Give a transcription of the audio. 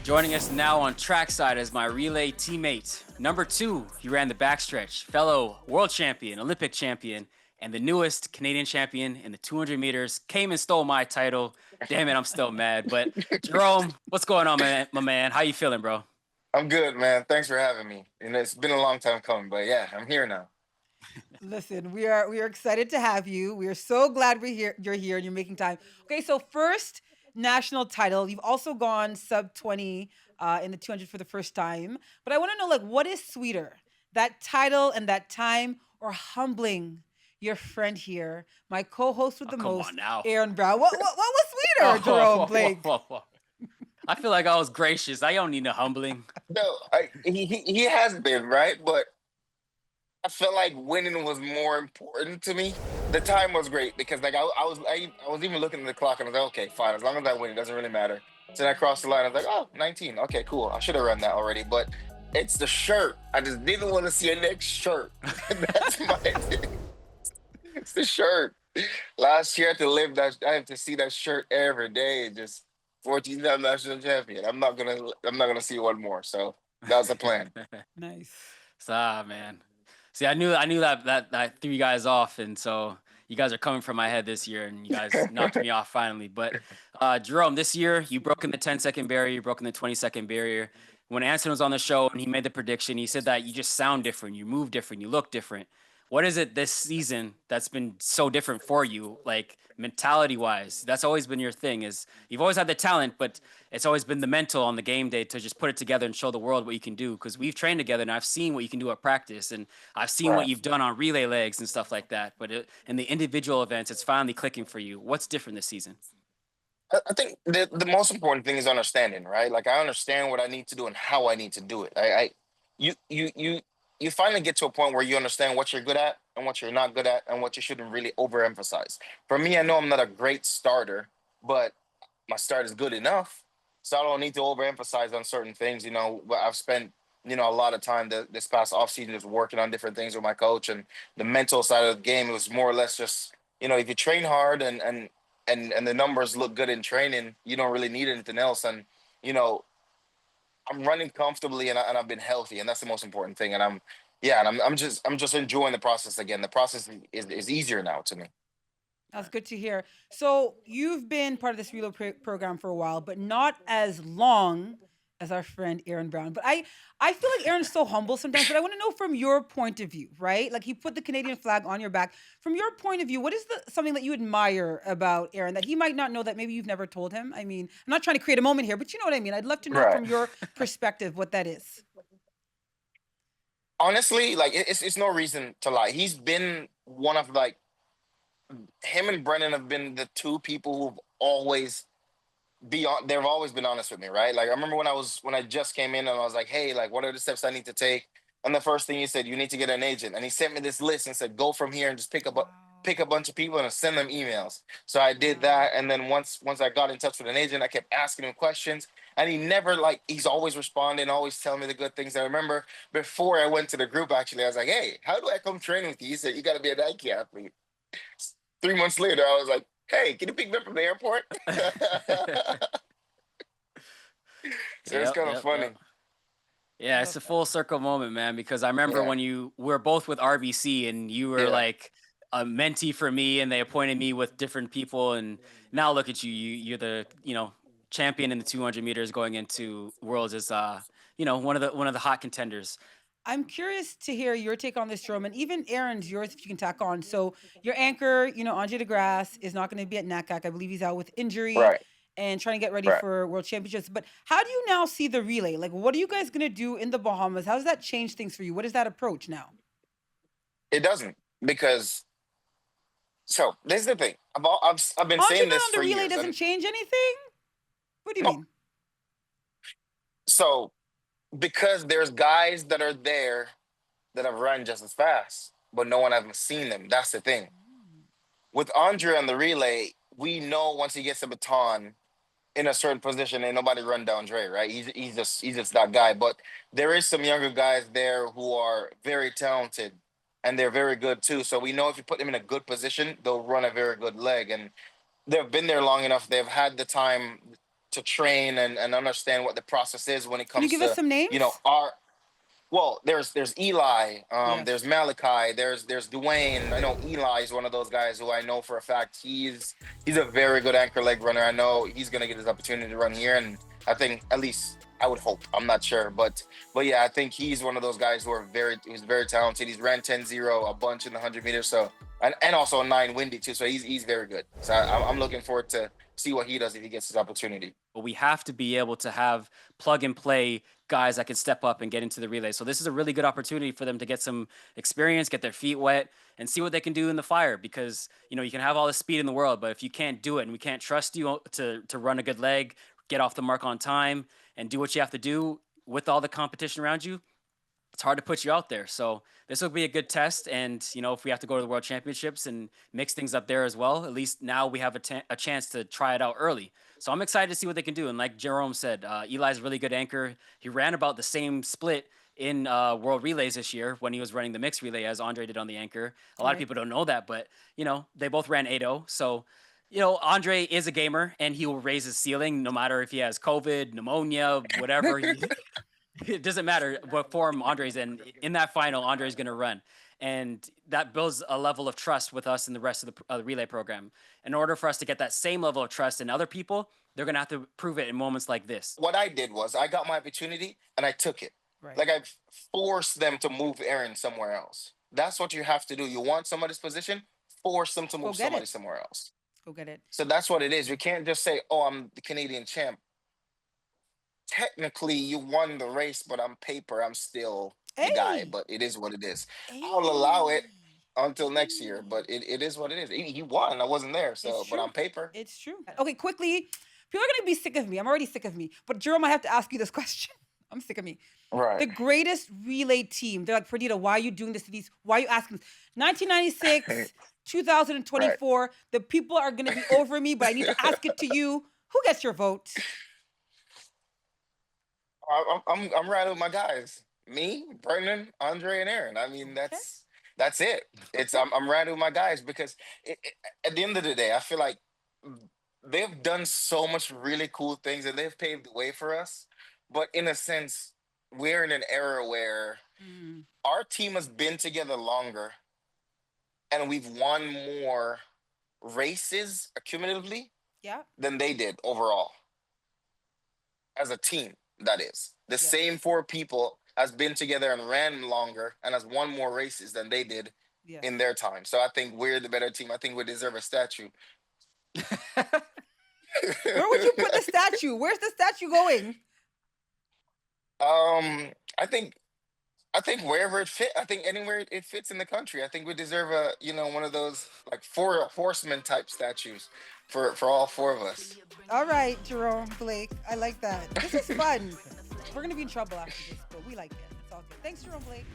Joining us now on trackside is my relay teammate. Number 2, he ran the backstretch, fellow world champion, Olympic champion, and the newest Canadian champion in the 200 meters. Came and stole my title. Damn it, I'm still mad. But Jerome, what's going on, man? My man, how you feeling, bro? I'm good, man. Thanks for having me. It's been a long time coming, but yeah, I'm here now. Listen, we are excited to have you. We are so glad we're here. You're here and you're making time. Okay, so first national title. You've also gone sub 20 in the 200 for the first time. But I want to know, like, what is sweeter, that title and that time, or humbling your friend here, my co-host with Oh, the come on most, now. Aaron Brown? What was Whoa, sweeter, whoa, Jerome whoa, whoa, Blake? whoa, whoa. I feel like I was gracious. I don't need no humbling. No, he has been right, but I felt like winning was more important to me. The time was great because like I was even looking at the clock and I was like, okay, fine, as long as I win, it doesn't really matter. So then I crossed the line. I was like, oh, 19. Okay, cool. I should have run that already, but it's the shirt. I just didn't want to see a next shirt. That's my thing. It's the shirt. Last year, I had to live that. I have to see that shirt every day. Just 14-time national champion. I'm not gonna see one more. So that was the plan. Nice. Man. See, I knew that threw you guys off, and so you guys are coming from my head this year, and you guys knocked me off finally. But Jerome, this year you broken the 10-second barrier, you broken the 20-second barrier. When Anson was on the show and he made the prediction, he said that you just sound different, you move different, you look different. What is it this season that's been so different for you, like mentality wise? That's always been your thing. Is you've always had the talent, but it's always been the mental on the game day to just put it together and show the world what you can do. Because we've trained together and I've seen what you can do at practice, and I've seen what Right. you've done on relay legs and stuff like that. But in the individual events, it's finally clicking for you. What's different this season? I think the most important thing is understanding, right? Like I understand what I need to do and how I need to do it. You you you you finally get to a point where you understand what you're good at and what you're not good at and what you shouldn't really overemphasize. For me, I know I'm not a great starter, but my start is good enough, so I don't need to overemphasize on certain things. But I've spent a lot of time this past offseason just working on different things with my coach and the mental side of the game. It was more or less just if you train hard and the numbers look good in training, you don't really need anything else. And you know, I'm running comfortably and I've been healthy, and that's the most important thing. And I'm just enjoying the process again. The process is easier now to me. That's good to hear. So you've been part of this reload program for a while, but not as long as our friend Aaron Brown. But I feel like Aaron's so humble sometimes. But I want to know from your point of view, right? Like he put the Canadian flag on your back. From your point of view, what is something that you admire about Aaron that he might not know that maybe you've never told him? I mean, I'm not trying to create a moment here, but you know what I mean. I'd love to know Right. from your perspective what that is. Honestly, like it's no reason to lie. He's been one of like him and Brennan have been the two people who've always they've always been honest with me, right? Like I remember when I just came in and I was like, hey, like what are the steps I need to take? And the first thing he said, you need to get an agent. And he sent me this list and said, go from here and just pick a Wow. bunch of people and send them emails. So I did Wow. that. And then once I got in touch with an agent, I kept asking him questions. And he never like he's always responding, always telling me the good things. I remember before I went to the group, actually, I was like, hey, how do I come train with you? He said, you gotta be a Nike athlete. 3 months later, I was like, hey, can you pick me up from the airport? So it's Yep, kind of yep, funny. yep. Yeah, I it's love a that. full circle moment, man, because I remember Yeah, when you were both with RBC and you were yeah, like a mentee for me and they appointed me with different people, and now look at you. You're the, champion in the 200 meters going into Worlds as one of the hot contenders. I'm curious to hear your take on this, Jerome, and even Aaron's yours if you can tack on. So your anchor, Andre DeGrasse is not going to be at NACAC. I believe he's out with injury right, and trying to get ready right. for World Championships. But how do you now see the relay? Like, what are you guys going to do in the Bahamas? How does that change things for you? What is that approach now? It doesn't because this is the thing. I've been Andre saying being this on the for relay years, doesn't and change anything? What do you no, mean? so because there's guys that are there that have run just as fast, but no one hasn't seen them. That's the thing. Mm. With Andre on the relay, we know once he gets the baton in a certain position, ain't nobody run down Dre, right? He's just that guy. But there is some younger guys there who are very talented and they're very good too. So we know if you put them in a good position, they'll run a very good leg. And they've been there long enough. They've had the time to train and understand what the process is when it Can you comes give us to some names? our well, there's Eli, Yes. there's Malachi, there's Dwayne. I know Eli is one of those guys who I know for a fact he's a very good anchor leg runner. I know he's gonna get his opportunity to run here, and I think at least I would hope. I'm not sure, but yeah, I think he's one of those guys who's very talented. He's ran 10-0 a bunch in the 100 meters, so and also a 9 windy too. So he's very good. So I'm looking forward to see what he does if he gets his opportunity. But we have to be able to have plug and play guys that can step up and get into the relay. So this is a really good opportunity for them to get some experience, get their feet wet, and see what they can do in the fire. Because you can have all the speed in the world, but if you can't do it and we can't trust you to run a good leg, get off the mark on time, and do what you have to do with all the competition around you, it's hard to put you out there. So this will be a good test. And, if we have to go to the World Championships and mix things up there as well, at least now we have a chance to try it out early. So I'm excited to see what they can do. And like Jerome said, Eli's a really good anchor. He ran about the same split in World Relays this year when he was running the mixed relay as Andre did on the anchor. A lot of people don't know that, but, they both ran 8-0. So, Andre is a gamer and he will raise his ceiling no matter if he has COVID, pneumonia, whatever. It doesn't matter what form Andre's in. In that final, Andre's going to run. And that builds a level of trust with us and the rest of the relay program. In order for us to get that same level of trust in other people, they're going to have to prove it in moments like this. What I did was I got my opportunity and I took it. Right. Like I forced them to move Aaron somewhere else. That's what you have to do. You want somebody's position, force them to move somebody somewhere else. Go get it. So that's what it is. You can't just say, "Oh, I'm the Canadian champ." Technically, you won the race, but on paper, I'm still the guy. But it is what it is. I'll allow it until next year, but it is what it is. He won. I wasn't there, so but on paper, it's true. Okay, quickly, people are gonna be sick of me. I'm already sick of me. But Jerome, I have to ask you this question. I'm sick of me. right. The greatest relay team. They're like, Perdita, why are you doing this to these? Why are you asking this? 1996, 2024. The people are gonna be over me, but I need to ask it to you. Who gets your vote? I'm riding with my guys. Me, Brendan, Andre, and Aaron. I mean, that's it. I'm riding with my guys because at the end of the day, I feel like they've done so much really cool things and they've paved the way for us. But in a sense, we're in an era where our team has been together longer and we've won more races accumulatively than they did overall as a team. That is the same 4 people has been together and ran longer and has won more races than they did in their time. So I think we're the better team. I think we deserve a statue. Where would you put the statue? Where's the statue going? I think wherever it fit. I think anywhere it fits in the country. I think we deserve one of those like 4 horsemen type statues for all 4 of us. All right, Jerome Blake. I like that. This is fun. We're gonna be in trouble after this, but we like it. It's all good. Thanks, Jerome Blake.